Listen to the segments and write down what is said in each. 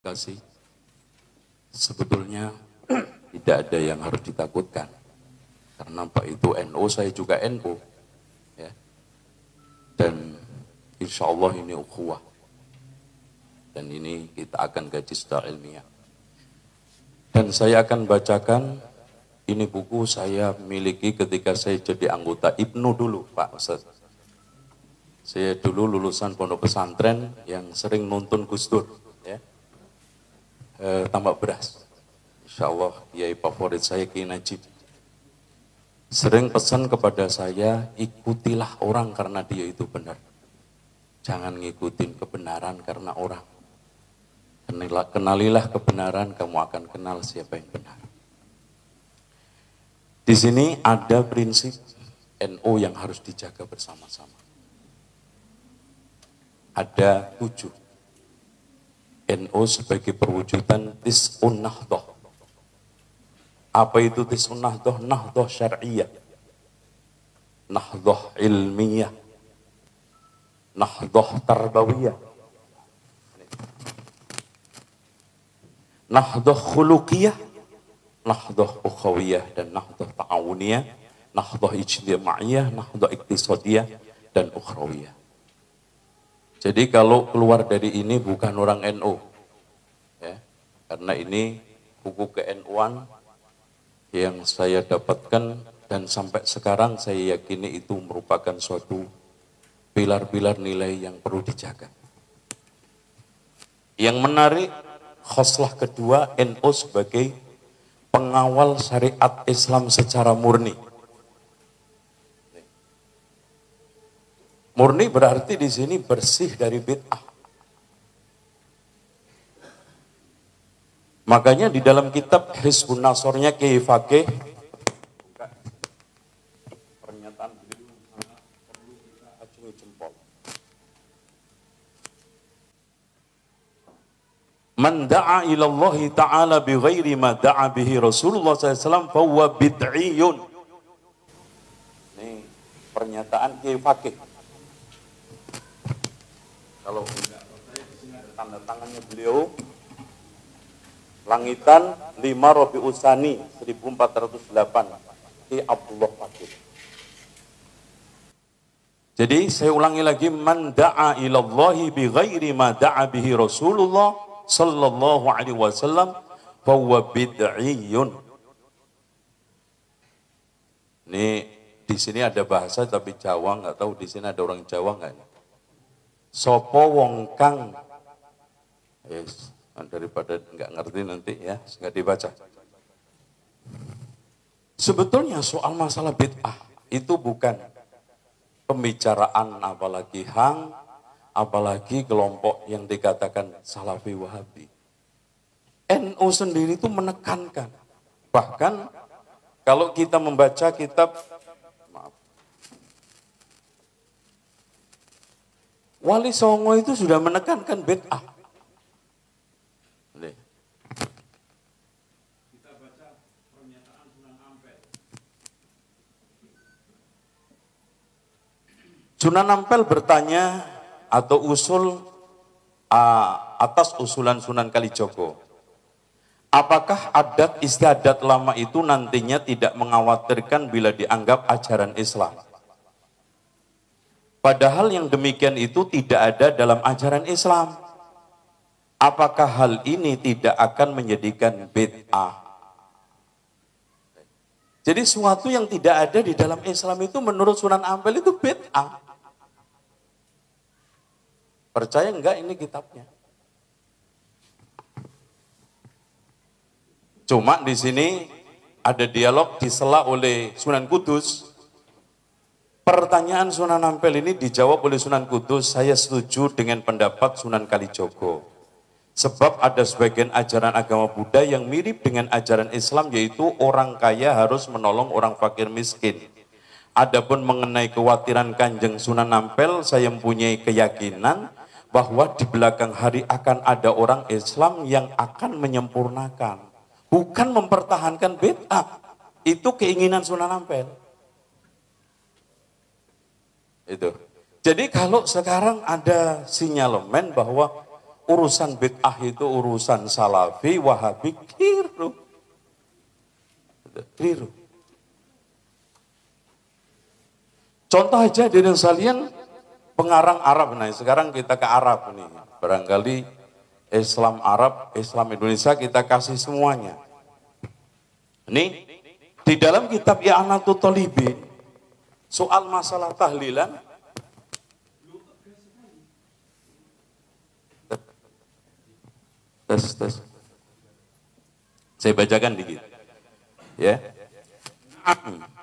Kasih, sebetulnya tidak ada yang harus ditakutkan karena Pak itu NU, saya juga NU ya. Dan insya Allah ini ukhuwah dan ini kita akan kaji secara ilmiah. Dan saya akan bacakan, ini buku saya miliki ketika saya jadi anggota IPNU dulu Pak Ustaz. Saya dulu lulusan pondok pesantren yang sering nonton Gus Dur ya. Tambak beras. Insya Allah kiai favorit saya Kiai Najib. Sering pesan kepada saya, ikutilah orang karena dia itu benar. Jangan ngikutin kebenaran karena orang. Kenalilah kebenaran, kamu akan kenal siapa yang benar. Di sini ada prinsip NU yang harus dijaga bersama-sama. Ada 7. NU sebagai perwujudan tis'un nahdoh. Apa itu tis'un nahdoh? Nahdoh syar'iyah, nahdoh ilmiyah, nahdoh tarbawiyah, nahdoh khuluqiyah, nahdoh ukhawiyah, dan nahdoh ta'awuniyah, nahdoh ijtima'iyah, nahdoh iktisadiyah, dan ukhrawiyah. Jadi kalau keluar dari ini bukan orang NU, ya, karena ini buku ke-NU-an yang saya dapatkan dan sampai sekarang saya yakini itu merupakan suatu pilar-pilar nilai yang perlu dijaga. Yang menarik, khoslah kedua, NU sebagai pengawal syariat Islam secara murni. Murni berarti di sini bersih dari bid'ah. Makanya di dalam kitab Hizbun Nasornya Kiai Fakih, pernyataan beliau perlu kita acungi jempol. Man da'a ilallahi ta'ala bi ghairi ma da'a bihi Rasulullah SAW fahuwa bid'iyun. Ini pernyataan Kiai Fakih. Kalau enggak, saya di sini ada tanda tangannya beliau. Langitan 5 Rabiul Tsani 1408, Ki Abdullah Fakih. Jadi saya ulangi lagi, man da'a ilallahi bi ghairi ma da'a bihi Rasulullah sallallahu alaihi wasallam fa huwa bid'iyun. Ini di sini ada bahasa tapi Jawa, enggak tahu di sini ada orang Jawa enggak? Sopo wong kang, yes, daripada nggak ngerti nanti ya, nggak dibaca. Sebetulnya soal masalah bid'ah itu bukan pembicaraan apalagi hang, apalagi kelompok yang dikatakan Salafi Wahabi. NU sendiri itu menekankan, bahkan kalau kita membaca kitab Wali Songo itu sudah menekankan bid'ah. Kita baca pernyataan Sunan Ampel. Sunan Ampel bertanya atau usul atas usulan Sunan Kalijogo. Apakah adat istiadat lama itu nantinya tidak mengkhawatirkan bila dianggap ajaran Islam? Padahal yang demikian itu tidak ada dalam ajaran Islam. Apakah hal ini tidak akan menjadikan bid'ah? Jadi sesuatu yang tidak ada di dalam Islam itu menurut Sunan Ampel itu bid'ah. Percaya enggak ini kitabnya? Cuma di sini ada dialog disela oleh Sunan Kudus. Pertanyaan Sunan Ampel ini dijawab oleh Sunan Kudus, saya setuju dengan pendapat Sunan Kalijogo. Sebab ada sebagian ajaran agama Buddha yang mirip dengan ajaran Islam, yaitu orang kaya harus menolong orang fakir miskin. Adapun mengenai kekhawatiran Kanjeng Sunan Ampel, saya mempunyai keyakinan bahwa di belakang hari akan ada orang Islam yang akan menyempurnakan. Bukan mempertahankan bid'ah. Itu keinginan Sunan Ampel. Itu. Jadi kalau sekarang ada sinyalemen bahwa urusan bid'ah itu urusan salafi, wahabi, keliru. Keliru. Contoh aja dari sekalian pengarang Arab. Nah sekarang kita ke Arab nih. Barangkali Islam Arab, Islam Indonesia kita kasih semuanya. Ini di dalam kitab I'anatul Talibin soal masalah tahlilan. Tes. Saya bacakan dikit. Ya.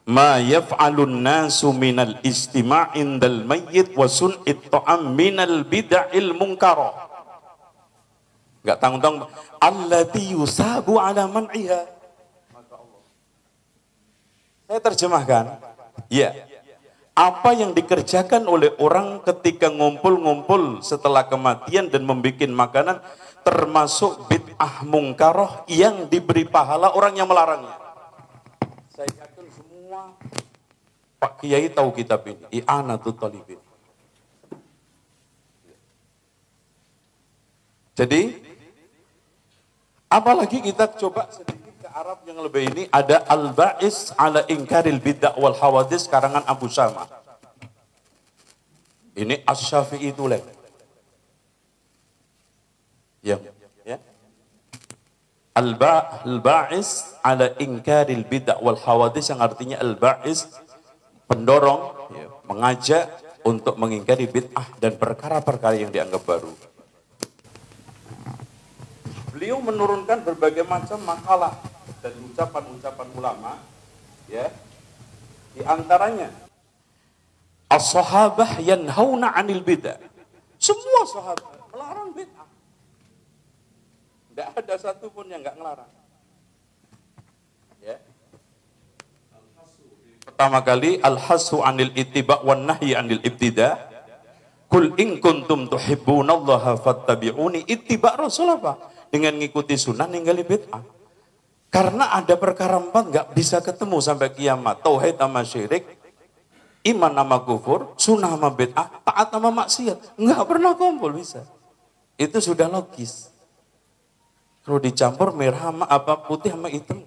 Ma yaf'alun nasu minal istima' indal mayyit wa sun'it ta'am minal bid'il munkarah. Enggak tanggung-tanggung. Allati yusabu ala man'iha. Saya terjemahkan. Ya. Apa yang dikerjakan oleh orang ketika ngumpul-ngumpul setelah kematian dan membuat makanan termasuk bid'ah mungkaroh yang diberi pahala orang yang melarangnya. Saya yakin semua Pak Kiai tahu kitab ini, I'anatul Talibin. Jadi, apalagi kita coba sedikit ke Arab yang lebih ini, ada Al-Ba'is ala Inkaril Bid'ah wal Hawadis karangan Abu Syamah. Ini Asy-Syafi'i tulen. Ya. Al-Ba'is ala Inkaril Bid'ah wal Hawadis, yang artinya Al-Ba'is pendorong, ya, mengajak untuk mengingkari bid'ah dan perkara-perkara yang dianggap baru. Beliau menurunkan berbagai macam makalah dan ucapan-ucapan ulama, ya. Di antaranya as-sahabah yanhauna 'anil bid'ah. Semua sahabat melarang bid'ah. Tidak ada satu pun yang enggak ngelarang. Ya. Pertama kali al-hasu 'anil ittiba' wan nahyi 'anil ibtida'. Kul in kuntum tuhibbunallaha fattabi'uni. Ittiba' Rasul apa? Dengan ngikuti sunnah ninggali bid'ah. Karena ada perkara 4 enggak bisa ketemu sampai kiamat. Tauhid sama syirik, iman sama kufur, sunnah sama bid'ah, taat sama maksiat. Enggak pernah kumpul bisa. Itu sudah logis. Kalau dicampur merah sama apa, putih sama hitam.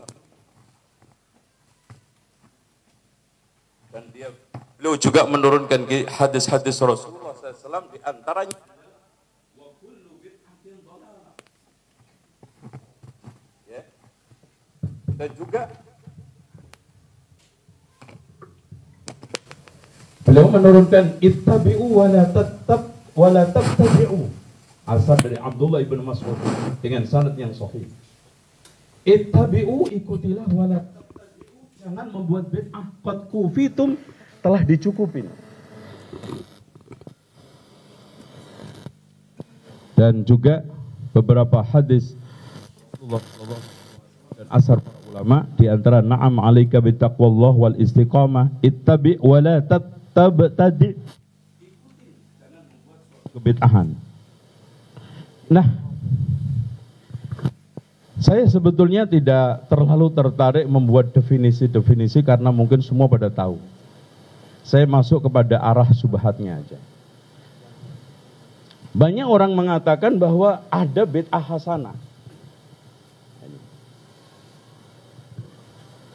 Dan beliau juga menurunkan hadis-hadis Rasulullah SAW, di antaranya ya. Dan juga beliau menurunkan ittabi'u wa la tabtadi'u. Asal dari Abdullah ibn Mas'ud dengan sanad yang sahih. Ittabi'u, ikutilah, wala tabtadi'u, jangan membuat bid'ah. Qad kufitum, telah dicukupin. Dan juga beberapa hadis Rasulullah dan asar para ulama, di antara na'am 'alaika bittaqwallah wal istiqamah, ittabi' wa la tabtadi'. Ikuti, jangan membuat suatu kebid'ahan. Nah, saya sebetulnya tidak terlalu tertarik membuat definisi-definisi karena mungkin semua pada tahu. Saya masuk kepada arah subhatnya aja. Banyak orang mengatakan bahwa ada bid'ah hasanah.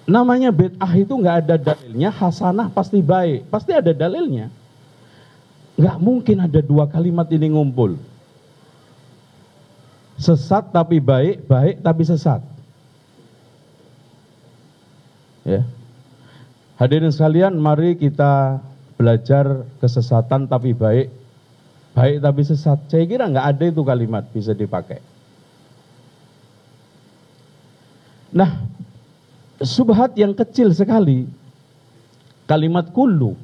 Namanya bid'ah itu nggak ada dalilnya, hasanah pasti baik, pasti ada dalilnya. Nggak mungkin ada dua kalimat ini ngumpul. Sesat tapi baik, baik tapi sesat. Ya. Hadirin sekalian, mari kita belajar kesesatan tapi baik, baik tapi sesat. Saya kira nggak ada itu kalimat bisa dipakai. Nah, subhat yang kecil sekali, kalimat kullu.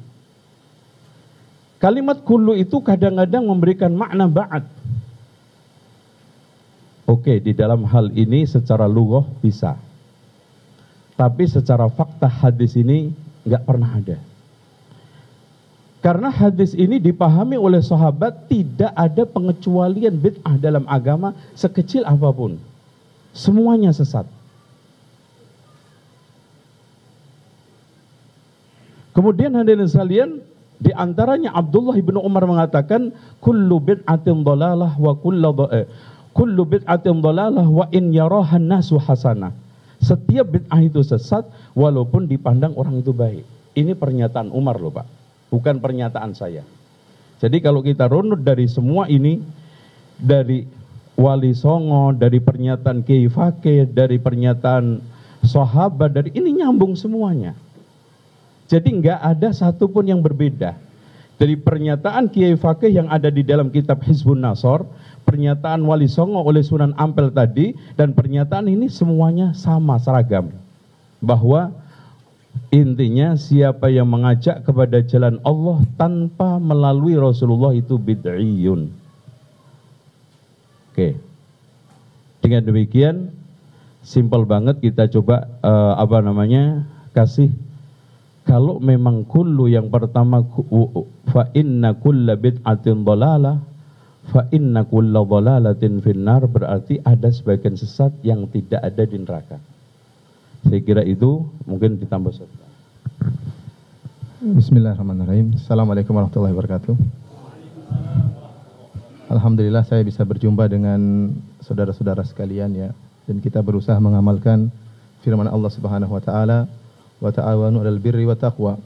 Kalimat kullu itu kadang-kadang memberikan makna ba'd. Oke, di dalam hal ini secara lughah bisa. Tapi secara fakta hadis ini nggak pernah ada. Karena hadis ini dipahami oleh sahabat tidak ada pengecualian bid'ah dalam agama sekecil apapun. Semuanya sesat. Kemudian hadirin sekalian, Di antaranya Abdullah bin Umar mengatakan kullu bid'atin dhalalah wa kullu bid'atin dhalalah wa in yarahan nasu hasanah. Setiap bid'ah itu sesat walaupun dipandang orang itu baik. Ini pernyataan Umar loh Pak, bukan pernyataan saya. Jadi kalau kita runut dari semua ini, dari Wali Songo, dari pernyataan Kiai Fakih, dari pernyataan sahabat, dari ini nyambung semuanya. Jadi nggak ada satupun yang berbeda. Dari pernyataan Kiai Fakih yang ada di dalam kitab Hizbun Nasor, pernyataan Wali Songo oleh Sunan Ampel tadi, dan pernyataan ini semuanya sama, seragam. Bahwa intinya siapa yang mengajak kepada jalan Allah tanpa melalui Rasulullah itu bid'iyun. Oke. Dengan demikian, simpel banget kita coba kasih. Kalau memang kullu yang pertama fa inna kulla bid'atin dhalalah fa inna kulla dhalalatin finnar, berarti ada sebagian sesat yang tidak ada di neraka. Saya kira itu mungkin ditambah satu. Bismillahirrahmanirrahim. Assalamualaikum warahmatullahi wabarakatuh. Alhamdulillah saya bisa berjumpa dengan saudara-saudara sekalian ya, dan kita berusaha mengamalkan firman Allah Subhanahu wa taala, wa ta'awanu 'alal birri wa taqwa.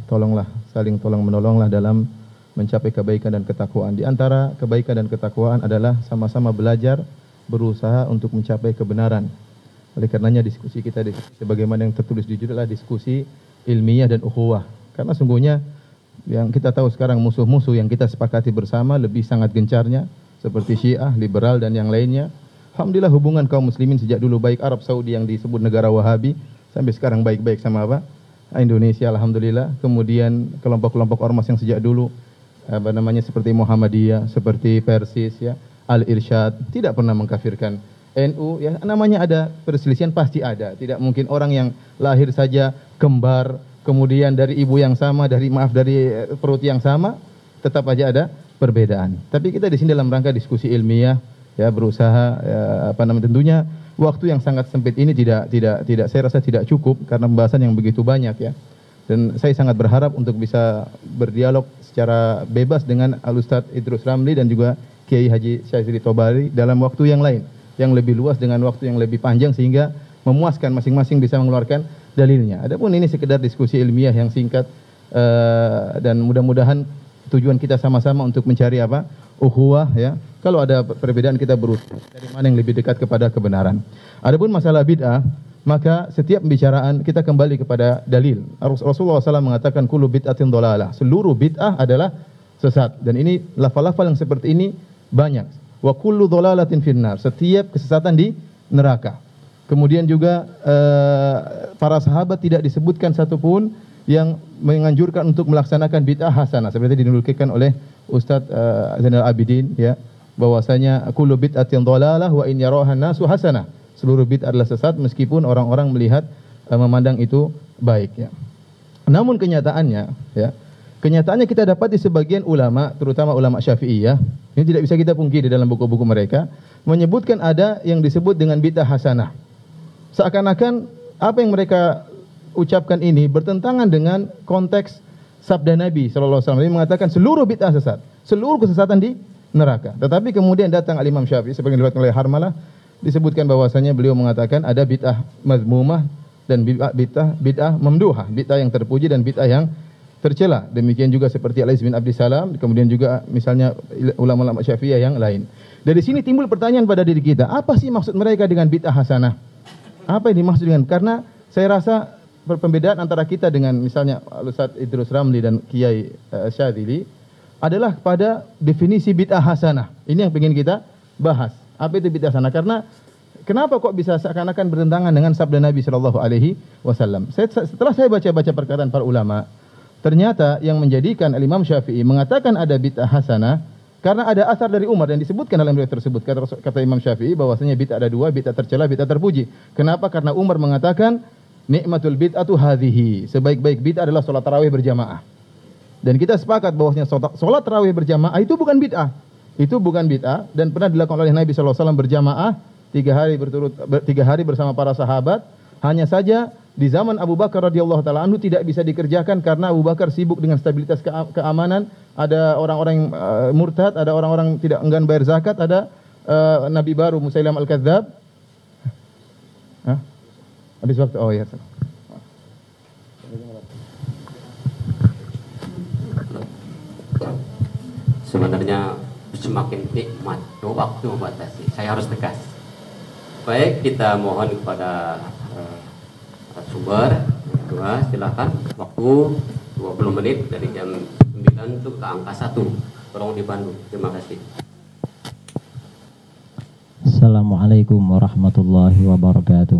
Tolonglah, saling tolong menolonglah dalam mencapai kebaikan dan ketakwaan. Di antara kebaikan dan ketakwaan adalah sama-sama belajar, berusaha untuk mencapai kebenaran. Oleh karenanya diskusi kita sebagaimana yang tertulis di judul adalah diskusi ilmiah dan ukhuwah. Karena sungguhnya yang kita tahu sekarang musuh-musuh yang kita sepakati bersama lebih sangat gencarnya, seperti Syiah, liberal dan yang lainnya. Alhamdulillah hubungan kaum muslimin sejak dulu baik Arab Saudi yang disebut negara Wahabi sampai sekarang baik-baik sama apa? Indonesia, alhamdulillah. Kemudian kelompok-kelompok ormas yang sejak dulu seperti Muhammadiyah, seperti Persis ya, Al-Irsyad, tidak pernah mengkafirkan NU ya. Namanya ada perselisihan pasti ada. Tidak mungkin orang yang lahir saja kembar, kemudian dari ibu yang sama, dari perut yang sama, tetap aja ada perbedaan. Tapi kita di sini dalam rangka diskusi ilmiah ya, berusaha ya, tentunya waktu yang sangat sempit ini tidak saya rasa tidak cukup karena pembahasan yang begitu banyak ya. Dan saya sangat berharap untuk bisa berdialog secara bebas dengan Al-Ustadz Idrus Ramli dan juga Kiai Haji Syazili Tobari dalam waktu yang lain, yang lebih luas dengan waktu yang lebih panjang sehingga memuaskan masing-masing bisa mengeluarkan dalilnya. Adapun ini sekedar diskusi ilmiah yang singkat dan mudah-mudahan tujuan kita sama-sama untuk mencari apa? Ukhuwah ya. Kalau ada perbedaan kita berusaha dari mana yang lebih dekat kepada kebenaran. Adapun masalah bid'ah, maka setiap pembicaraan kita kembali kepada dalil. Rasulullah SAW mengatakan kullu bid'atin dhalalah. Seluruh bid'ah adalah sesat. Dan ini lafal-lafal yang seperti ini banyak. Wa kullu dhalalatin finnar. Setiap kesesatan di neraka. Kemudian juga para sahabat tidak disebutkan satupun yang menganjurkan untuk melaksanakan bid'ah hasanah seperti dinukilkan oleh Ustadz Zainal Abidin ya, bahwasanya kullu bid'atin dhalalah wa in yarahan nasu hasanah. Seluruh bid'ah adalah sesat meskipun orang-orang melihat memandang itu baik ya. Namun kenyataannya kita dapat di sebagian ulama, terutama ulama Syafi'iyah, ini tidak bisa kita pungkiri dalam buku-buku mereka, menyebutkan ada yang disebut dengan bid'ah hasanah. Seakan-akan apa yang mereka ucapkan ini bertentangan dengan konteks sabda Nabi SAW. Dia mengatakan seluruh bid'ah sesat, seluruh kesesatan di neraka. Tetapi kemudian datang Al-Imam Syafi'i seperti yang diriwayatkan oleh Harmalah, disebutkan bahwasanya beliau mengatakan ada bid'ah mazmumah dan bid'ah mamduhah, bid'ah yang terpuji dan bid'ah yang tercela. Demikian juga seperti Al-Iz bin Abdissalam, kemudian juga misalnya ulama-ulama Syafi'iyah yang lain. Dari sini timbul pertanyaan pada diri kita, apa sih maksud mereka dengan bid'ah hasanah? Apa yang dimaksud dengan? Karena saya rasa perbedaan antara kita dengan misalnya Al-Ustadz Idrus Ramli dan Kiai Syadzili adalah pada definisi bid'ah hasanah. Ini yang ingin kita bahas. Apa itu bid'ah hasanah? Karena kenapa kok bisa seakan-akan bertentangan dengan sabda Nabi Shallallahu Alaihi Wasallam? Setelah saya baca-baca perkataan para ulama, ternyata yang menjadikan Imam Syafi'i mengatakan ada bid'ah hasanah karena ada asar dari Umar dan disebutkan dalam riwayat tersebut. Kata Imam Syafi'i bahwasanya bid'ah ada dua, bid'ah tercela, bid'ah terpuji. Kenapa? Karena Umar mengatakan nikmatul bid'atu hadhihi. Sebaik-baik bid'ah adalah salat tarawih berjamaah. Dan kita sepakat bahwasanya salat tarawih berjamaah itu bukan bid'ah. Itu bukan bid'ah dan pernah dilakukan oleh Nabi SAW berjamaah 3 hari bersama para sahabat. Hanya saja di zaman Abu Bakar radhiyallahu taala anhu tidak bisa dikerjakan karena Abu Bakar sibuk dengan stabilitas keamanan, ada orang-orang yang murtad, ada orang-orang tidak enggan bayar zakat, ada nabi baru Musailam al-Kadzdzab. Habis waktu. Oh ya. Sebenarnya semakin nikmat, waktu membatasi. Saya harus tegas. Baik, kita mohon kepada sumber kedua, silakan waktu 20 menit dari jam 9 untuk ke angka 1. Tolong dibantu. Terima kasih. Assalamualaikum warahmatullahi wabarakatuh.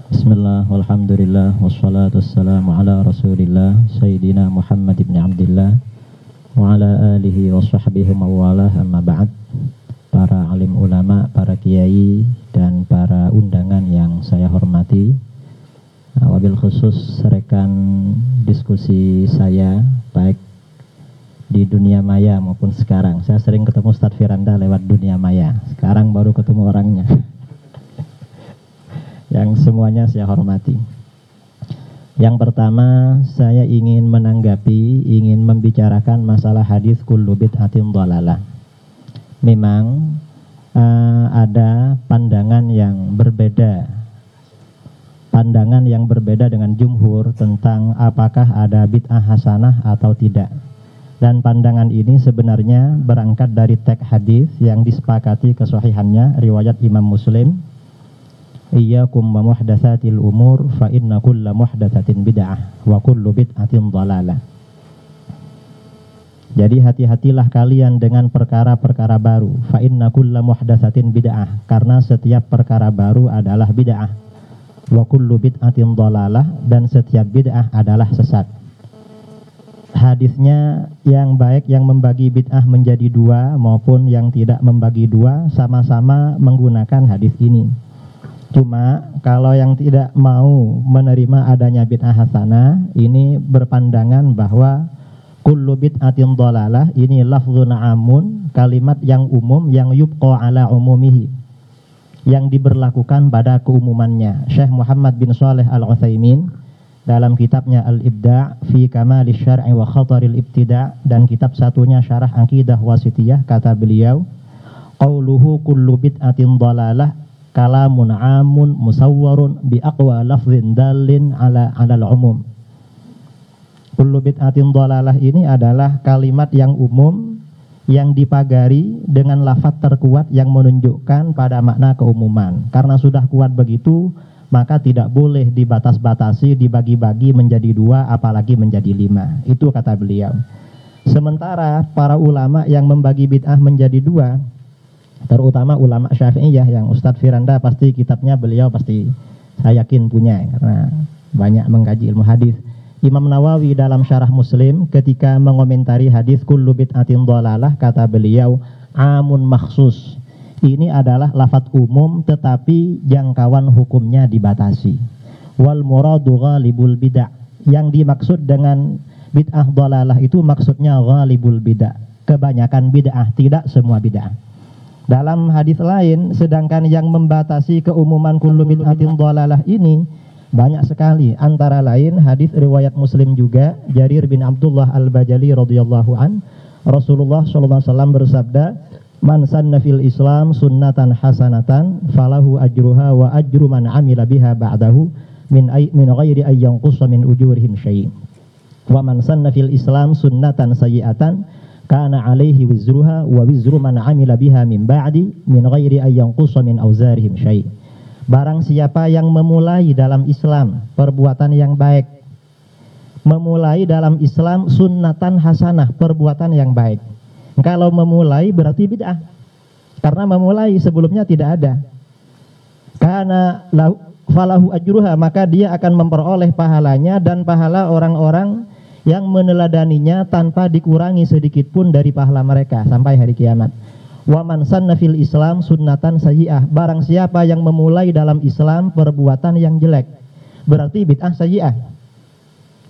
Bismillah, walhamdulillah, wassalatu wassalamu ala rasulillah Sayyidina Muhammad ibn Abdillah wa ala alihi wa sahbihi mawalah, amma ba'd. Para alim ulama, para kiai, dan para undangan yang saya hormati, wabil khusus rekan diskusi saya, baik di dunia maya maupun sekarang. Saya sering ketemu Ustadz Firanda lewat dunia maya, sekarang baru ketemu orangnya. Yang semuanya saya hormati. Yang pertama, saya ingin menanggapi, ingin membicarakan masalah hadis kullu bid'atin dhalalah. Memang ada pandangan yang berbeda dengan jumhur tentang apakah ada bid'ah hasanah atau tidak. Dan pandangan ini sebenarnya berangkat dari teks hadis yang disepakati kesahihannya riwayat Imam Muslim. Iyyakum wa muhdatsatil umur fa inna kulla muhdatsatin bid'ah wa kullu bid'atin dhalalah. Jadi hati-hatilah kalian dengan perkara-perkara baru. Fa inna kulla muhdatsatin bid'ah, karena setiap perkara baru adalah bid'ah. Wa kullu bid'atin dhalalah, dan setiap bid'ah adalah sesat. Hadisnya yang baik yang membagi bid'ah menjadi dua maupun yang tidak membagi dua sama-sama menggunakan hadis ini. Cuma kalau yang tidak mau menerima adanya bid'ah hasanah ini berpandangan bahwa kullu bid'atin dhalalah ini lafzun amun, kalimat yang umum yang yubqa ala umumihi, yang diberlakukan pada keumumannya. Syekh Muhammad bin Shalih Al-Utsaimin dalam kitabnya Al-Ibda' fi Kamalis Syar'i wa Khataril Ibtida' dan kitab satunya Syarah Aqidah Wasithiyah, kata beliau, qauluhu kullu bid'atin dhalalah kalamun amun musawwarun bi aqwa lafzin dalin ala al-umum. Kullu bid'atin dhalalah ini adalah kalimat yang umum yang dipagari dengan lafaz terkuat yang menunjukkan pada makna keumuman. Karena sudah kuat begitu, maka tidak boleh dibatas-batasi, dibagi-bagi menjadi dua, apalagi menjadi 5. Itu kata beliau. Sementara para ulama yang membagi bid'ah menjadi dua, terutama ulama Syafi'iyah yang Ustadz Firanda pasti kitabnya beliau pasti saya yakin punya, karena banyak mengkaji ilmu hadis. Imam Nawawi dalam Syarah Muslim ketika mengomentari hadis kullu bid'atin dhalalah, kata beliau amun makhsus. Ini adalah lafaz umum tetapi jangkauan hukumnya dibatasi. Wal muradu ghalibul bid'ah. Yang dimaksud dengan bid'ah dhalalah itu maksudnya ghalibul bid'ah, kebanyakan bid'ah, tidak semua bid'ah. Dalam hadis lain, sedangkan yang membatasi keumuman kullu bid'atin dhalalah ini banyak sekali. Antara lain hadis riwayat Muslim juga, Jarir bin Abdullah Al-Bajali radhiyallahu an, Rasulullah sallallahu alaihi wasallam bersabda, "Man sanna fil Islam sunnatan hasanatan falahu ajruha wa ajru man amila biha ba'dahu min ghairi ay yanqussa min ujurihim syai'. Wa man sanna fil Islam sunnatan sayyi'atan kana alaihi wizruha wa wizru man amila biha min ba'di min ghairi ay yanqussa min auzarihim syai'." Barang siapa yang memulai dalam Islam perbuatan yang baik, memulai dalam Islam sunnatan hasanah, perbuatan yang baik. Kalau memulai berarti bid'ah, karena memulai sebelumnya tidak ada. Karena falahu ajruha, maka dia akan memperoleh pahalanya dan pahala orang-orang yang meneladaninya tanpa dikurangi sedikit pun dari pahala mereka sampai hari kiamat. Wa man sanna fil Islam sunnatan sayyi'ah, barang siapa yang memulai dalam Islam perbuatan yang jelek, berarti bid'ah sayyi'ah.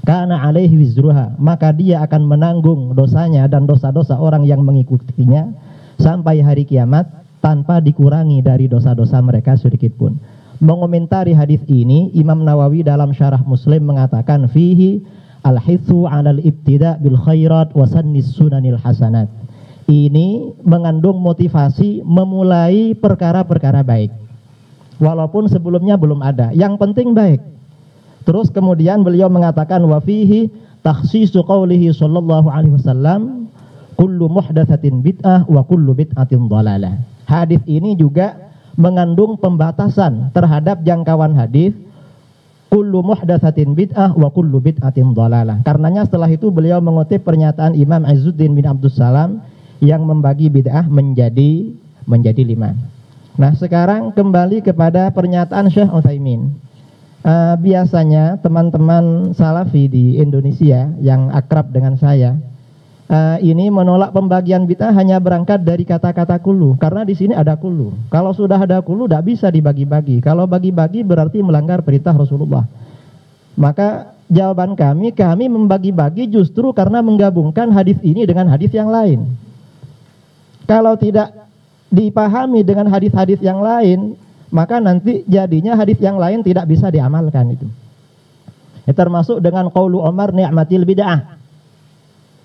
Kana alaihi wizruha, maka dia akan menanggung dosanya dan dosa-dosa orang yang mengikutinya sampai hari kiamat tanpa dikurangi dari dosa-dosa mereka sedikit pun. mengomentari hadis ini, Imam Nawawi dalam Syarah Muslim mengatakan fihi al-hithu 'alal ibtida' bil khairat wa sannis sunanil hasanat. Ini mengandung motivasi memulai perkara-perkara baik. Walaupun sebelumnya belum ada, yang penting baik. Terus kemudian beliau mengatakan wa fihi takhsisu qaulihi sallallahu alaihi wasallam kullu muhdatsatin bid'ah wa kullu bid'atin dhalalah. Hadis ini juga mengandung pembatasan terhadap jangkauan hadis kullu muhdatsatin bid'ah wa kullu bid'atin dhalalah. Karenanya setelah itu beliau mengutip pernyataan Imam Izzuddin bin Abdus Salam yang membagi bid'ah menjadi 5. Nah, sekarang kembali kepada pernyataan Syekh Utsaimin. Biasanya teman-teman salafi di Indonesia yang akrab dengan saya ini menolak pembagian bid'ah hanya berangkat dari kata-kata kulu, karena di sini ada kulu. Kalau sudah ada kulu tidak bisa dibagi-bagi. Kalau bagi-bagi berarti melanggar perintah Rasulullah. Maka jawaban kami membagi-bagi justru karena menggabungkan hadis ini dengan hadis yang lain. Kalau tidak dipahami dengan hadis-hadis yang lain, maka nanti jadinya hadis yang lain tidak bisa diamalkan itu. Termasuk dengan qaulu Umar ni'matil bid'ah.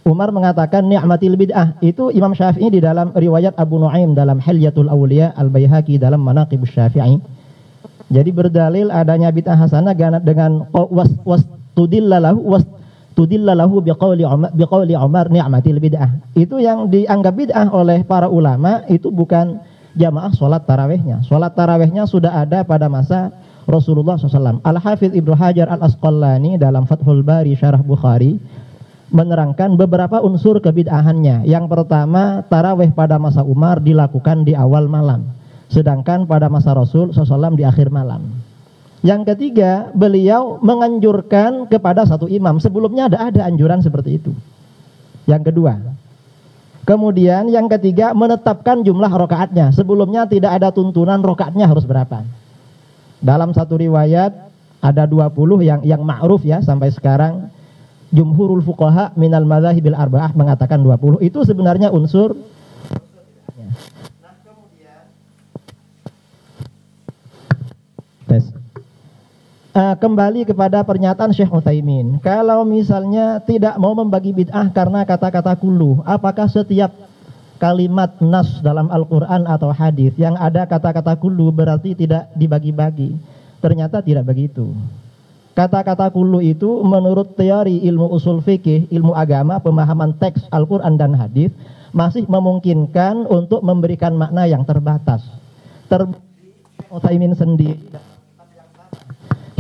Umar mengatakan ni'matil bid'ah. Itu Imam Syafi'i di dalam riwayat Abu Nuaim dalam Hilyatul Awliya, Al-Baihaqi dalam Manaqibus Syafi'i. Jadi berdalil adanya bid'ah hasanah dengan tudillalahu biqauli Umar ni'matil bid'ah. Itu yang dianggap bid'ah oleh para ulama itu bukan jamaah sholat tarawihnya. Sholat tarawihnya sudah ada pada masa Rasulullah SAW. Al-Hafidh Ibnu Hajar Al-Asqalani dalam Fathul Bari Syarah Bukhari menerangkan beberapa unsur kebid'ahannya. Yang pertama, tarawih pada masa Umar dilakukan di awal malam, sedangkan pada masa Rasul SAW di akhir malam. Yang ketiga, beliau menganjurkan kepada satu imam. Sebelumnya ada anjuran seperti itu. Yang kedua, kemudian yang ketiga menetapkan jumlah rokaatnya. Sebelumnya tidak ada tuntunan rokaatnya harus berapa. Dalam satu riwayat ada 20 yang ma'ruf ya sampai sekarang. Jumhurul fuqaha minal madzahibil arba'ah mengatakan 20. Itu sebenarnya unsur. Nah, kemudian kembali kepada pernyataan Syekh Utsaimin. Kalau misalnya tidak mau membagi bid'ah karena kata-kata kullu, apakah setiap kalimat nas dalam Al-Quran atau hadis yang ada kata-kata kullu berarti tidak dibagi-bagi? Ternyata tidak begitu. Kata-kata kullu itu menurut teori ilmu usul fikih, ilmu agama, pemahaman teks Al-Quran dan hadis masih memungkinkan untuk memberikan makna yang terbatas. Utsaimin sendiri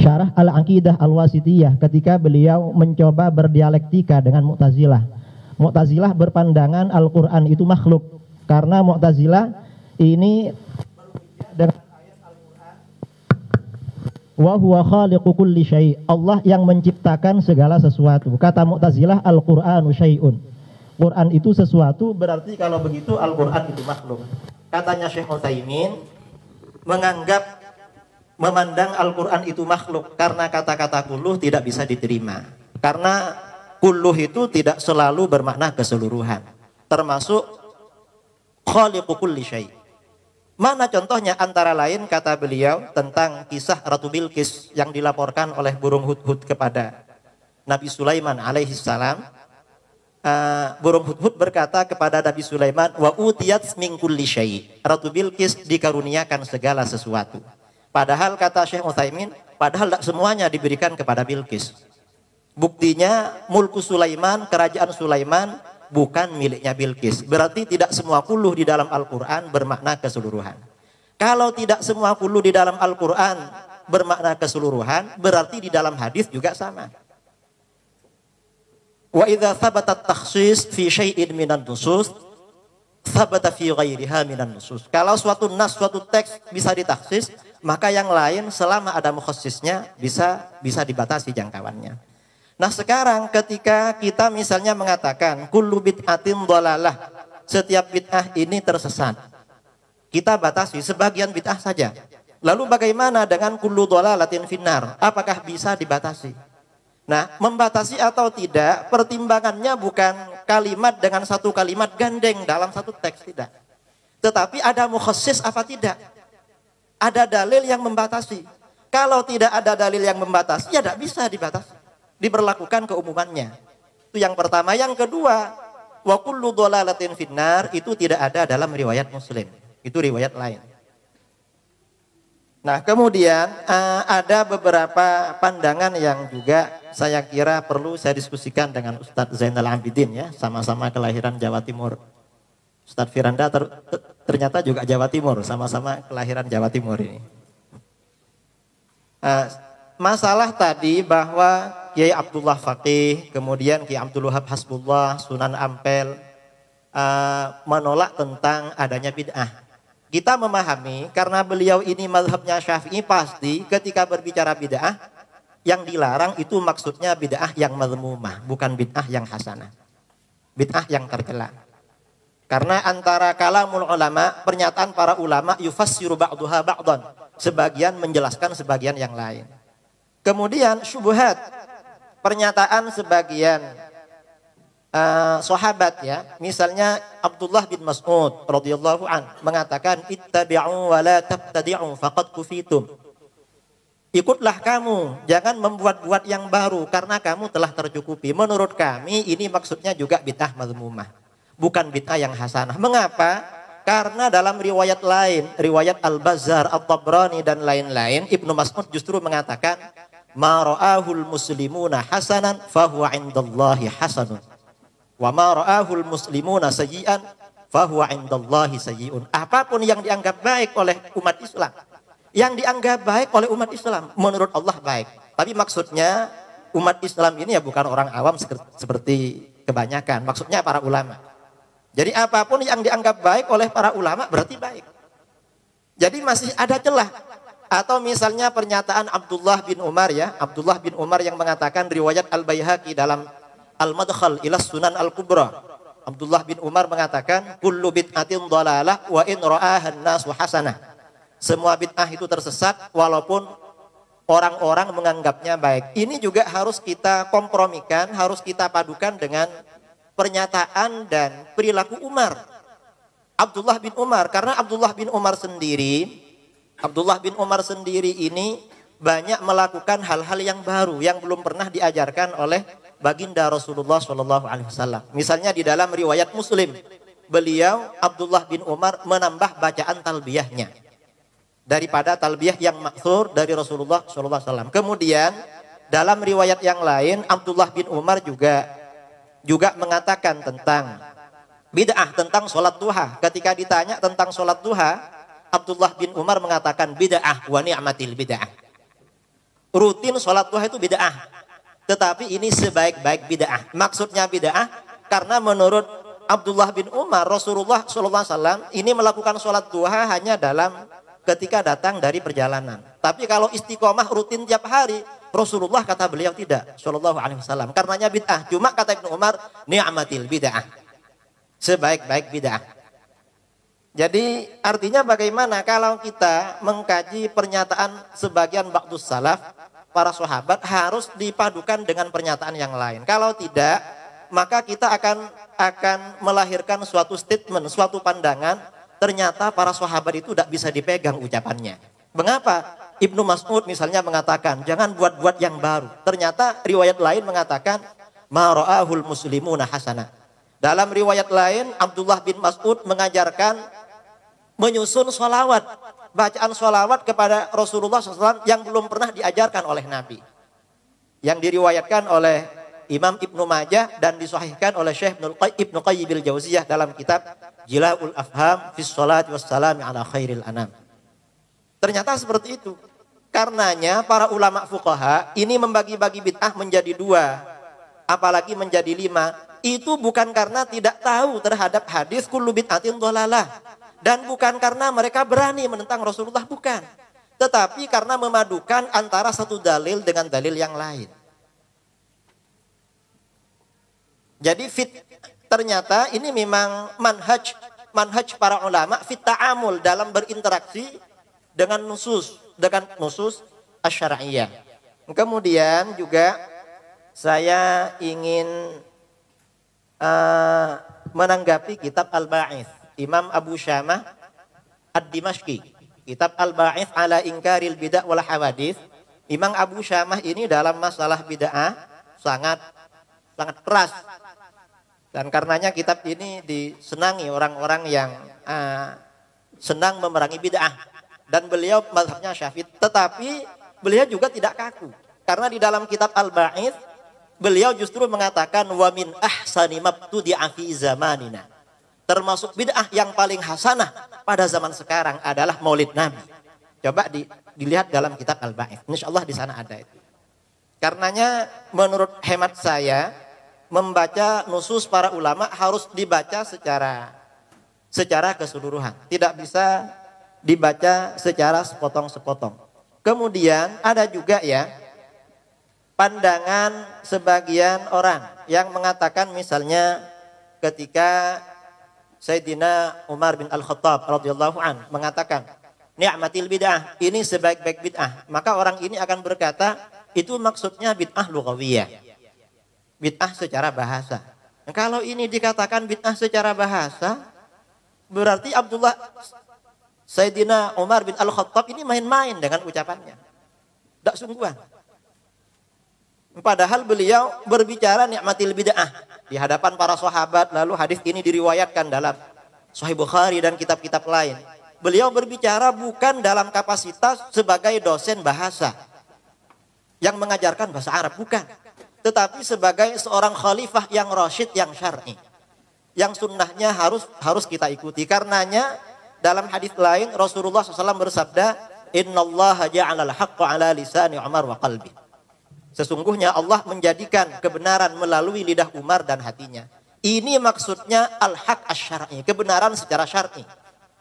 Syarah Al-Aqidah Al-Wasitiyah ketika beliau mencoba berdialektika dengan Mu'tazilah. Mu'tazilah berpandangan Al-Quran itu makhluk, karena Mu'tazilah ini dengan ayat Al-Quran wa huwa khaliqu kulli syai', Allah yang menciptakan segala sesuatu. Kata Mu'tazilah Al-Qur'anu syai'un, Quran itu sesuatu, berarti kalau begitu Al-Quran itu makhluk. Katanya Syekh Utsaimin memandang Al-Quran itu makhluk karena kata-kata kulluh tidak bisa diterima. Karena kulluh itu tidak selalu bermakna keseluruhan, termasuk khaliqu kulli syai'. Mana contohnya? Antara lain kata beliau tentang kisah Ratu Bilqis yang dilaporkan oleh burung hudhud kepada Nabi Sulaiman alaihi salam. Burung hudhud berkata kepada Nabi Sulaiman, wa utiyat min kulli syai'. Ratu Bilqis dikaruniakan segala sesuatu. Padahal kata Syekh Utsaimin, padahal tidak semuanya diberikan kepada Bilqis. Buktinya mulku Sulaiman, kerajaan Sulaiman bukan miliknya Bilqis. Berarti tidak semua kulluh di dalam Al-Quran bermakna keseluruhan. Kalau tidak semua kulluh di dalam Al-Quran bermakna keseluruhan, berarti di dalam hadis juga sama. Wa idza thabatat takhsis fi syai'in minan nusus thabata fi ghairiha minan nusus. Kalau suatu nas, suatu teks bisa ditaksis, maka yang lain selama ada mukhassisnya bisa dibatasi jangkauannya. Nah, sekarang ketika kita misalnya mengatakan kullu bid'atin dhalalah, setiap bid'ah ini tersesat, kita batasi sebagian bid'ah saja. Lalu bagaimana dengan kullu dhalalatin finnar? Apakah bisa dibatasi? Nah, membatasi atau tidak, pertimbangannya bukan kalimat dengan satu kalimat gandeng dalam satu teks, tidak. Tetapi ada mukhassis apa tidak? ada dalil yang membatasi. Kalau tidak ada dalil yang membatasi, ya tidak bisa dibatasi. Diberlakukan keumumannya. Itu yang pertama. Yang kedua, wa kullu dhalalatin finnar, itu tidak ada dalam riwayat Muslim. Itu riwayat lain. Nah, kemudian ada beberapa pandangan yang juga saya kira perlu saya diskusikan dengan Ustadz Zainal Abidin ya, sama-sama kelahiran Jawa Timur. Ustadz Firanda ternyata juga Jawa Timur, sama-sama kelahiran Jawa Timur ini. Masalah tadi bahwa Kiai Abdullah Faqih, kemudian Kiai Abdul Wahab Hasbullah, Sunan Ampel menolak tentang adanya bid'ah. Kita memahami karena beliau ini mazhabnya Syafi'i, pasti ketika berbicara bid'ah yang dilarang itu maksudnya bid'ah yang mazmumah, bukan bid'ah yang hasanah. Bid'ah yang tercela. Karena antara kalamul ulama, pernyataan para ulama yufassiru ba'duha ba'dan, sebagian menjelaskan sebagian yang lain. Kemudian syubhat, pernyataan sebagian sahabat ya, misalnya Abdullah bin Mas'ud radhiyallahu an mengatakan ittabi'u wa la tabtadi'u faqad kufitum. Ikutlah kamu, jangan membuat-buat yang baru karena kamu telah tercukupi. Menurut kami ini maksudnya juga bid'ah mazmumah, bukan bid'ah yang hasanah. Mengapa? Karena dalam riwayat lain, riwayat Al-Bazzar, At-Tabrani dan lain-lain, Ibnu Mas'ud justru mengatakan ma ra'ahul muslimuna hasanan fahuwa indallahi hasanun. Wa ma ra'ahul muslimuna sayyi'an fahuwa indallahi sayyi'un. Apapun yang dianggap baik oleh umat Islam, yang dianggap baik oleh umat Islam, menurut Allah baik. Tapi maksudnya umat Islam ini ya bukan orang awam seperti kebanyakan. Maksudnya para ulama. Jadi apapun yang dianggap baik oleh para ulama berarti baik. Jadi masih ada celah. Atau misalnya pernyataan Abdullah bin Umar ya. Abdullah bin Umar yang mengatakan riwayat Al-Baihaqi dalam Al-Madkhal ila Sunan Al-Kubra. Abdullah bin Umar mengatakan kullu bid'atin dhalalah wa in ra'ahan nasu hasanah. Semua bid'ah itu tersesat walaupun orang-orang menganggapnya baik. Ini juga harus kita kompromikan, harus kita padukan dengan pernyataan dan perilaku Umar. Abdullah bin Umar, karena Abdullah bin Umar sendiri ini banyak melakukan hal-hal yang baru yang belum pernah diajarkan oleh baginda Rasulullah SAW. Misalnya di dalam riwayat Muslim, beliau Abdullah bin Umar menambah bacaan talbiyahnya daripada talbiyah yang maksur dari Rasulullah SAW. Kemudian dalam riwayat yang lain, Abdullah bin Umar juga mengatakan tentang bid'ah, tentang sholat duha. Ketika ditanya tentang sholat duha, Abdullah bin Umar mengatakan bid'ah wa ni'matil bid'ah. Rutin sholat duha itu bid'ah, tetapi ini sebaik-baik bid'ah. Maksudnya bid'ah karena menurut Abdullah bin Umar, Rasulullah SAW ini melakukan sholat duha hanya dalam ketika datang dari perjalanan. Tapi kalau istiqomah rutin tiap hari, Rasulullah kata beliau tidak, Shallallahu Alaihi Wasallam. Karenanya bid'ah. Cuma kata Ibnu Umar, ni'matil bid'ah, sebaik-baik bid'ah. Jadi artinya bagaimana kalau kita mengkaji pernyataan sebagian ba'dus salaf, para sahabat, harus dipadukan dengan pernyataan yang lain. Kalau tidak, maka kita akan melahirkan suatu statement, suatu pandangan. Ternyata para sahabat itu tidak bisa dipegang ucapannya. Mengapa? Ibnu Mas'ud misalnya mengatakan jangan buat-buat yang baru. Ternyata riwayat lain mengatakan ma ra'ahul muslimuna hasanah. Dalam riwayat lain Abdullah bin Mas'ud mengajarkan menyusun sholawat, bacaan sholawat kepada Rasulullah SAW yang belum pernah diajarkan oleh Nabi. Yang diriwayatkan oleh Imam Ibnu Majah dan disahihkan oleh Syekh Ibnu Qayyim al-Jauziyah dalam kitab Jila'ul Afham fi Sholati Wassalami ala Khairil Anam. Ternyata seperti itu. Karenanya para ulama fuqaha ini membagi-bagi bid'ah menjadi 2, apalagi menjadi 5. Itu bukan karena tidak tahu terhadap hadis kullu bid'atin dhalalah, dan bukan karena mereka berani menentang Rasulullah, bukan. Tetapi karena memadukan antara satu dalil dengan dalil yang lain. Jadi ternyata ini memang manhaj para ulama fit ta'amul, dalam berinteraksi dengan nusus asy-syar'iyyah. Kemudian juga saya ingin menanggapi kitab Al-Ba'its Imam Abu Syamah Ad-Dimashqi. kitab Al-Ba'its ala Inkaril Bid'ah wal Hawadits, Imam Abu Syamah ini dalam masalah bid'ah sangat keras. Dan karenanya kitab ini disenangi orang-orang yang senang memerangi bid'ah. Dan beliau mazhabnya Syafi'i, tetapi beliau juga tidak kaku. Karena di dalam kitab Al-Ba'its beliau justru mengatakan wa min ahsani mabtudi'a fi zamanina. Termasuk bid'ah yang paling hasanah pada zaman sekarang adalah Maulid Nabi. Coba dilihat dalam kitab Al-Ba'its. Insyaallah di sana ada itu. Karenanya menurut hemat saya membaca nusus para ulama harus dibaca secara keseluruhan. Tidak bisa dibaca secara sepotong-sepotong. Kemudian ada juga ya pandangan sebagian orang yang mengatakan misalnya ketika Sayyidina Umar bin Al-Khattab radhiyallahu an mengatakan ni'matil bid'ah, ini sebaik-baik bid'ah, maka orang ini akan berkata itu maksudnya bid'ah lughawiyah, bid'ah secara bahasa. Nah, kalau ini dikatakan bid'ah secara bahasa, berarti Sayyidina Umar bin Al-Khattab ini main-main dengan ucapannya, tidak sungguhan. Padahal beliau berbicara nikmatil bid'ah di hadapan para sahabat, lalu hadis ini diriwayatkan dalam Sahih Bukhari dan kitab-kitab lain. Beliau berbicara bukan dalam kapasitas sebagai dosen bahasa yang mengajarkan bahasa Arab, bukan. Tetapi sebagai seorang khalifah yang rasyid, yang syar'i, yang sunnahnya harus kita ikuti. Karenanya dalam hadis lain Rasulullah SAW bersabda, Innallaha ja'alal haqqa ala lisani Umar wa qalbi. Sesungguhnya Allah menjadikan kebenaran melalui lidah Umar dan hatinya. Ini maksudnya al-haq asy-syar'i, kebenaran secara syar'i,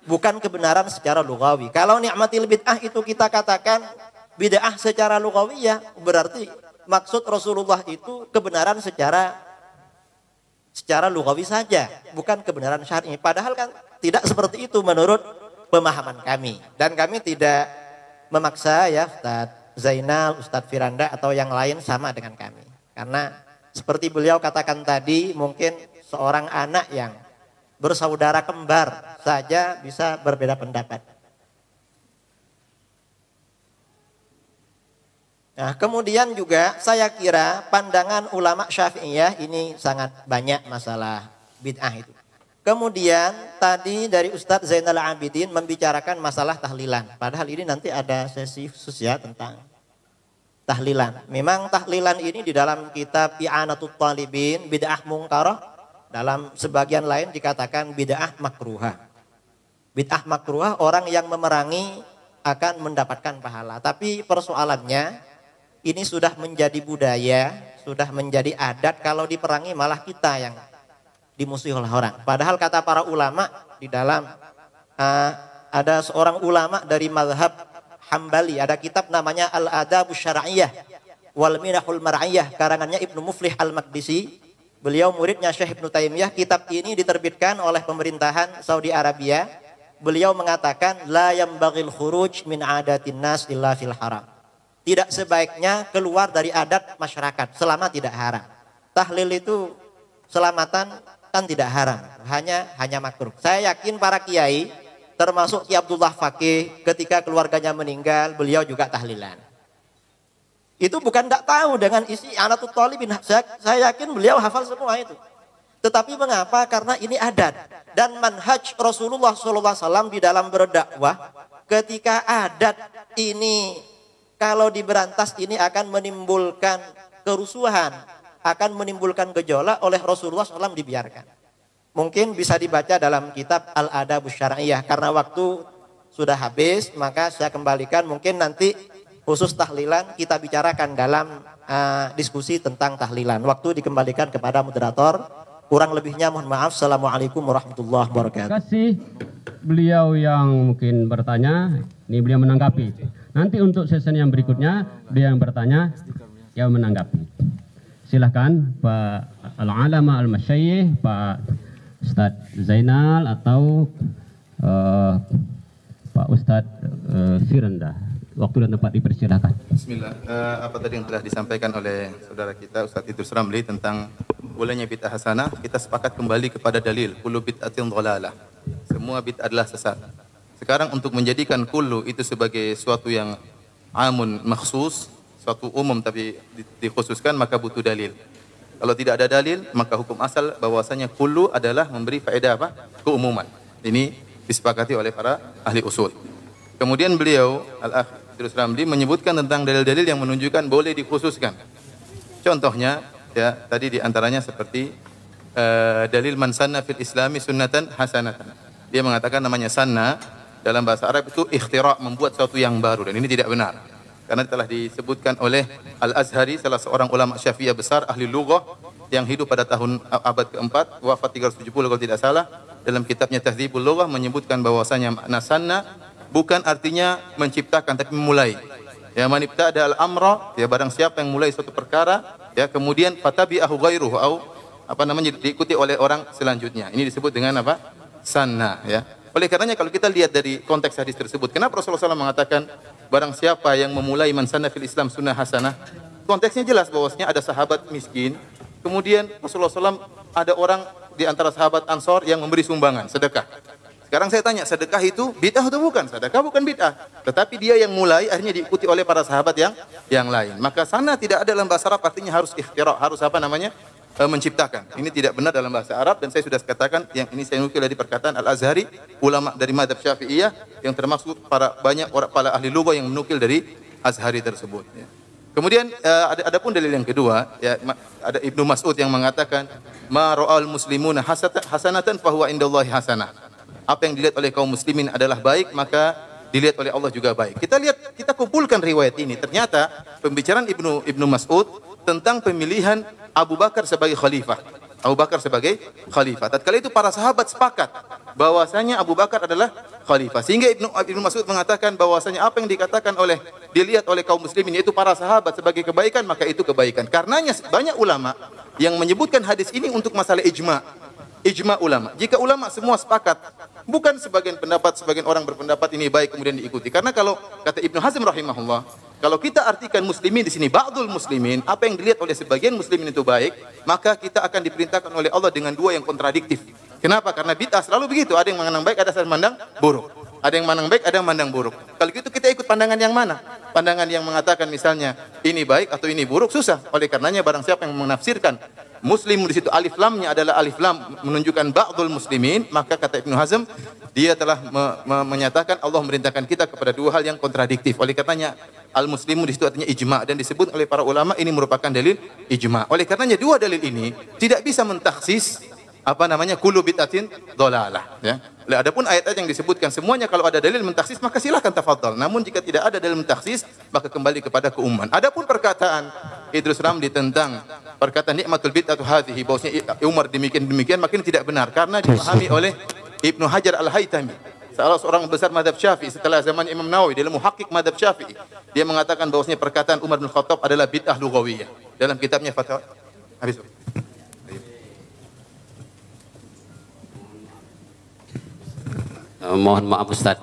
bukan kebenaran secara lughawi. Kalau ni'matil bid'ah itu kita katakan bid'ah secara lughawiyah, berarti maksud Rasulullah itu kebenaran secara lughawi saja, bukan kebenaran syar'i. Padahal kan tidak seperti itu menurut pemahaman kami. Dan kami tidak memaksa ya Ustaz Zainal, Ustadz Firanda atau yang lain sama dengan kami. Karena seperti beliau katakan tadi, mungkin seorang anak yang bersaudara kembar saja bisa berbeda pendapat. Nah, kemudian juga saya kira pandangan ulama Syafi'iyah ini sangat banyak masalah bid'ah itu. Kemudian tadi dari Ustadz Zainal Abidin membicarakan masalah tahlilan. Padahal ini nanti ada sesi khusus ya tentang tahlilan. Memang tahlilan ini di dalam kitab I'anatut Talibin, bid'ah mungkarah, dalam sebagian lain dikatakan bid'ah makruhah. Bid'ah makruhah orang yang memerangi akan mendapatkan pahala. Tapi persoalannya ini sudah menjadi budaya, sudah menjadi adat, kalau diperangi malah kita yang dimusuhi oleh orang. Padahal kata para ulama di dalam ada seorang ulama dari mazhab Hambali, ada kitab namanya Al-Adabus Syar'iyyah wal Minahul Mar'iyyah, karangannya Ibnu Muflih Al-Maqdisi. Beliau muridnya Syekh Ibnu Taimiyah. Kitab ini diterbitkan oleh pemerintahan Saudi Arabia. Beliau mengatakan la yambaghil khuruj min adatin nas illa fil haram. Tidak sebaiknya keluar dari adat masyarakat selama tidak haram. Tahlil itu selamatan kan tidak haram, hanya makruh. Saya yakin para kiai termasuk Ki Abdullah Fakih ketika keluarganya meninggal beliau juga tahlilan. Itu bukan tidak tahu dengan isi I'anatut Talibin. Saya yakin beliau hafal semua itu. Tetapi mengapa? Karena ini adat dan manhaj Rasulullah SAW di dalam berdakwah. Ketika adat ini kalau diberantas ini akan menimbulkan kerusuhan, akan menimbulkan gejolak, oleh Rasulullah SAW dibiarkan. Mungkin bisa dibaca dalam kitab Al-Adabus Syar'iyyah. Karena waktu sudah habis, maka saya kembalikan. Mungkin nanti khusus tahlilan kita bicarakan dalam diskusi tentang tahlilan. Waktu dikembalikan kepada moderator. Kurang lebihnya mohon maaf. Assalamualaikum warahmatullahi wabarakatuh. Terima kasih beliau yang mungkin bertanya, ini beliau menanggapi. Nanti untuk sesi yang berikutnya, beliau yang bertanya, yang menanggapi. Silahkan Pak Al-Alama Al-Masyayikh, Pak Ustadz Zainal atau Pak Ustadz Firanda. Waktu dan tempat dipersilakan. Bismillah. Apa tadi yang telah disampaikan oleh saudara kita Ustadz Idrus Ramli tentang bolehnya bid'ah hasanah, kita sepakat kembali kepada dalil kullu bid'atin dhalalah. Semua bid'ah adalah sesat. Sekarang untuk menjadikan kullu itu sebagai suatu yang amun makhsus, suatu umum tapi dikhususkan, maka butuh dalil. Kalau tidak ada dalil, maka hukum asal bahwasanya kullu adalah memberi faedah apa? Keumuman. Ini disepakati oleh para ahli usul. Kemudian beliau Al-Akh Idrus Ramli menyebutkan tentang dalil-dalil yang menunjukkan boleh dikhususkan. Contohnya ya tadi diantaranya seperti dalil man sanna fil islami sunnatan hasanatan. Dia mengatakan namanya sanna dalam bahasa Arab itu ikhtira', membuat sesuatu yang baru, dan ini tidak benar. Karena telah disebutkan oleh Al-Azhari, salah seorang ulama Syafi'iyah besar, ahli lughah, yang hidup pada tahun abad keempat, wafat 370 kalau tidak salah, dalam kitabnya Tahdzibul Lughah menyebutkan bahwasanya makna sanna bukan artinya menciptakan, tapi memulai. Ya, man ibtada al-amra, ya barang siapa yang mulai suatu perkara, ya kemudian fatabi'ahu ghairuhu, diikuti oleh orang selanjutnya. Ini disebut dengan apa? Sanna, ya. Oleh karenanya kalau kita lihat dari konteks hadis tersebut, kenapa Rasulullah SAW mengatakan barang siapa yang memulai man sanna fil Islam sunnah hasanah? Konteksnya jelas bahwasanya ada sahabat miskin, kemudian Rasulullah SAW ada orang di antara sahabat Ansor yang memberi sumbangan, sedekah. Sekarang saya tanya, sedekah itu bid'ah atau bukan? Sedekah bukan bid'ah, tetapi dia yang mulai akhirnya diikuti oleh para sahabat yang lain. Maka sana tidak ada dalam bahasa Arab artinya harus ikhtira', harus menciptakan. Ini tidak benar dalam bahasa Arab, dan saya sudah katakan yang ini saya nukil dari perkataan Al-Azhari, ulama dari mazhab Syafi'iyah yang termasuk banyak orang para ahli lughah yang menukil dari Azhari tersebut. Ya. Kemudian ada pun dalil yang kedua, ya, ada Ibnu Mas'ud yang mengatakan ma ra'al muslimuna hasanatan fa huwa indallahi hasanah. Apa yang dilihat oleh kaum muslimin adalah baik, maka dilihat oleh Allah juga baik. Kita kumpulkan riwayat ini. Ternyata pembicaraan Ibnu Mas'ud tentang pemilihan Abu Bakar sebagai khalifah. Abu Bakar sebagai khalifah. Tatkala itu para sahabat sepakat bahwasanya Abu Bakar adalah khalifah. Sehingga Ibnu Mas'ud mengatakan bahwasanya apa yang dikatakan dilihat oleh kaum muslimin yaitu para sahabat sebagai kebaikan, maka itu kebaikan. Karenanya banyak ulama yang menyebutkan hadis ini untuk masalah ijma. Ijma ulama. Jika ulama semua sepakat, bukan sebagian orang berpendapat ini baik kemudian diikuti. Karena kalau kata Ibnu Hazm rahimahullah, kalau kita artikan muslimin di sini ba'dul muslimin, apa yang dilihat oleh sebagian muslimin itu baik, maka kita akan diperintahkan oleh Allah dengan dua yang kontradiktif. Kenapa? Karena bid'ah selalu begitu, ada yang memandang baik, ada yang memandang buruk. Ada yang memandang baik, ada yang memandang buruk. Kalau gitu kita ikut pandangan yang mana? Pandangan yang mengatakan misalnya ini baik atau ini buruk, susah. Oleh karenanya barang siapa yang menafsirkan muslim di situ alif lamnya adalah alif lam menunjukkan ba'dul muslimin, maka kata Ibnu Hazm dia telah menyatakan Allah memerintahkan kita kepada dua hal yang kontradiktif. Oleh karenanya al-muslimu di situ artinya ijma, dan disebut oleh para ulama ini merupakan dalil ijma. Oleh karenanya dua dalil ini tidak bisa mentaksis kullu bid'atin dhalalah, ya. Adapun ayat-ayat yang disebutkan semuanya kalau ada dalil mentaksis maka silakan tafadhal. Namun jika tidak ada dalil mentaksis maka kembali kepada keumuman. Adapun perkataan Idrus Ramli tentang perkataan nikmatul bid'atu hadhihi, bahwasanya Umar demikian maka ini tidak benar karena dipahami oleh Ibnu Hajar Al-Haytami, salah seorang besar mazhab Syafi'i setelah zaman Imam Nawawi, dalam muhaqqiq mazhab Syafi'i. Dia mengatakan bahwasanya perkataan Umar bin Khattab adalah bid'ah lughawiyah dalam kitabnya Fatwa. Habis. Mohon maaf Ustaz.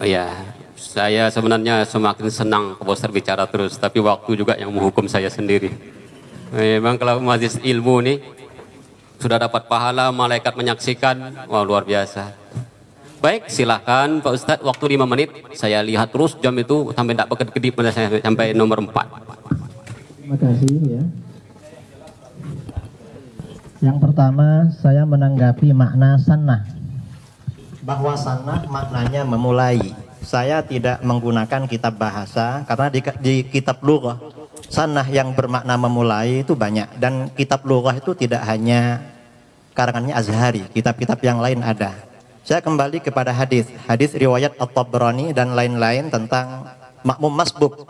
Ya, saya sebenarnya semakin senang Pak Ustaz bicara terus, tapi waktu juga yang menghukum saya sendiri. Memang kalau majlis ilmu nih sudah dapat pahala, malaikat menyaksikan, wah luar biasa. Baik, silahkan Pak Ustaz, waktu 5 menit. Saya lihat terus jam itu sampai tidak berkedip sampai nomor 4. Terima kasih ya. Yang pertama saya menanggapi makna sanah. Bahwa sanah maknanya memulai. Saya tidak menggunakan kitab bahasa karena di kitab lughah sanah yang bermakna memulai itu banyak, dan kitab lughah itu tidak hanya karangannya Azhari, kitab-kitab yang lain ada. Saya kembali kepada hadis riwayat At-Tabrani dan lain-lain tentang makmum masbuk.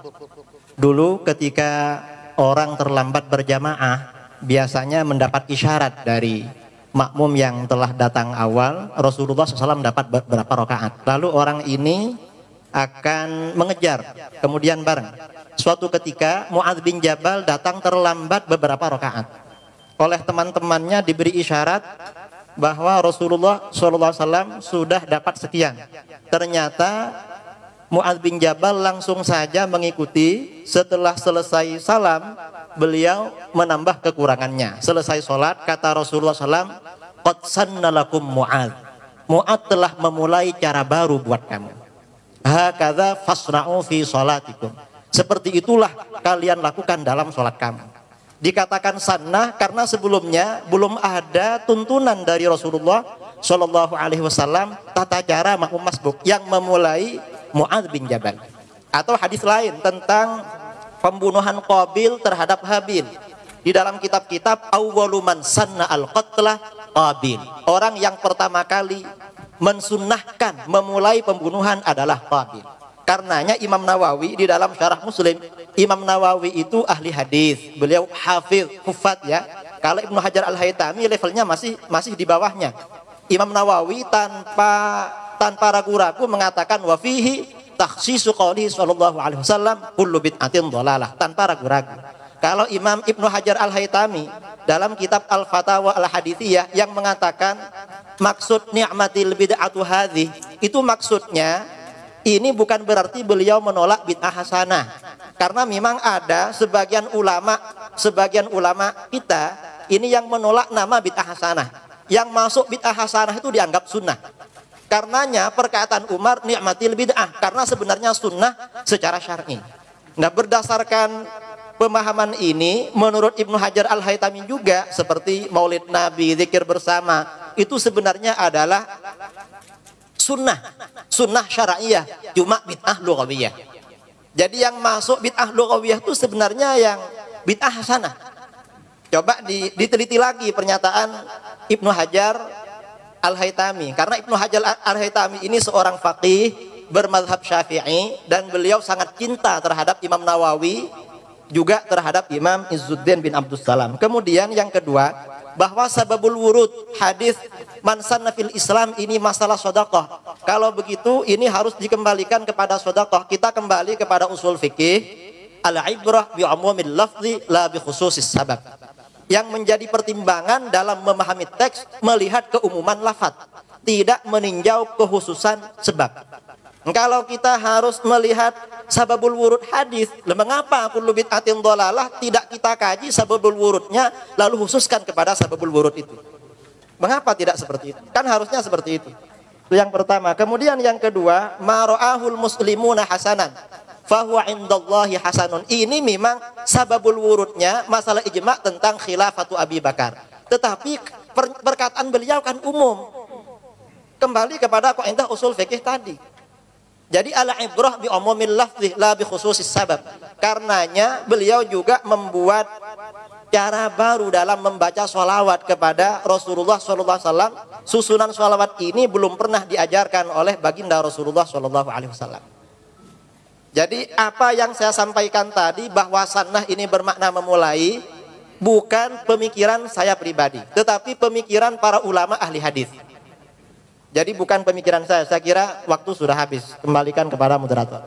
Dulu ketika orang terlambat berjamaah biasanya mendapat isyarat dari makmum yang telah datang awal. Rasulullah SAW dapat berapa rakaat, lalu orang ini akan mengejar kemudian bareng. Suatu ketika Mu'adz bin Jabal datang terlambat beberapa rakaat. Oleh teman-temannya diberi isyarat bahwa Rasulullah SAW sudah dapat sekian. Ternyata Mu'adz bin Jabal langsung saja mengikuti. Setelah selesai salam beliau menambah kekurangannya. Selesai sholat kata Rasulullah SAW, qad sanna lakum Mu'adz, Mu'ad telah memulai cara baru buat kamu. Hakadza fasra'u fi sholatikum. Seperti itulah kalian lakukan dalam sholat kamu. Dikatakan sunnah karena sebelumnya belum ada tuntunan dari Rasulullah Shallallahu Alaihi Wasallam tata cara makmum masbuk yang memulai Mu'adz bin Jabal. Atau hadis lain tentang pembunuhan Qabil terhadap Habil. Di dalam kitab-kitab awwalu man sanna al-qatla Qabil. Orang yang pertama kali mensunnahkan memulai pembunuhan adalah Qabil. Karenanya Imam Nawawi di dalam Syarah Muslim, Imam Nawawi itu ahli hadis. Beliau hafiz, hufat ya. Kalau Ibnu Hajar Al-Haytami levelnya masih di bawahnya. Imam Nawawi tanpa ragu-ragu mengatakan wa fihi takhsisu qouli sallallahu alaihi wasallam kullu bid'atin dhalalah, tanpa ragu-ragu. Kalau Imam Ibnu Hajar Al-Haytami dalam kitab Al-Fatawa Al-Hadithiyah yang mengatakan maksud ni'matil bid'atu hadhi, itu maksudnya ini bukan berarti beliau menolak bid'ah hasanah. Karena memang ada sebagian ulama kita ini yang menolak nama bid'ah hasanah. Yang masuk bid'ah hasanah itu dianggap sunnah. Karenanya perkataan Umar ni'matil bid'ah, karena sebenarnya sunnah secara syar'i. Nah, berdasarkan pemahaman ini menurut Ibnu Hajar Al-Haytami juga seperti Maulid Nabi, zikir bersama itu sebenarnya adalah sunnah syar'iyah, cuma bid'ah lughawiyah. Jadi yang masuk bid'ah lughawiyah itu sebenarnya yang bid'ah hasanah. Coba diteliti lagi pernyataan Ibnu Hajar Al-Haytami. Karena Ibnu Hajar Al-Haytami ini seorang faqih bermadzhab Syafi'i dan beliau sangat cinta terhadap Imam Nawawi, juga terhadap Imam Izzuddin bin Abdus Salam. Kemudian yang kedua, bahwa sababul wurud hadis man sanna fil Islam ini masalah sedekah. Kalau begitu ini harus dikembalikan kepada sedekah. Kita kembali kepada usul fikih, al-ibrah bi umumil lafzi la bi khususis sabab. Yang menjadi pertimbangan dalam memahami teks melihat keumuman lafaz, tidak meninjau kekhususan sebab. Kalau kita harus melihat sababul wurud hadis, mengapa kullu bid'atin dhalalah tidak kita kaji sababul wurudnya lalu khususkan kepada sababul wurud itu? Mengapa tidak seperti itu? Kan harusnya seperti itu. Itu yang pertama. Kemudian yang kedua, ma ra'ahul muslimuna hasanan fahuwa indallahi hasanun. Ini memang sababul wurudnya masalah ijma' tentang khilafatu Abi Bakar. Tetapi perkataan beliau kan umum. Kembali kepada kaidah usul fikih tadi. Jadi ala ibrah bi umumil lafzi la bi khususis sabab. Karenanya beliau juga membuat cara baru dalam membaca sholawat kepada Rasulullah SAW. Susunan sholawat ini belum pernah diajarkan oleh baginda Rasulullah SAW. Jadi apa yang saya sampaikan tadi bahwa sunnah ini bermakna memulai, bukan pemikiran saya pribadi, tetapi pemikiran para ulama ahli hadis. Jadi bukan pemikiran saya kira waktu sudah habis. Kembalikan kepada moderator.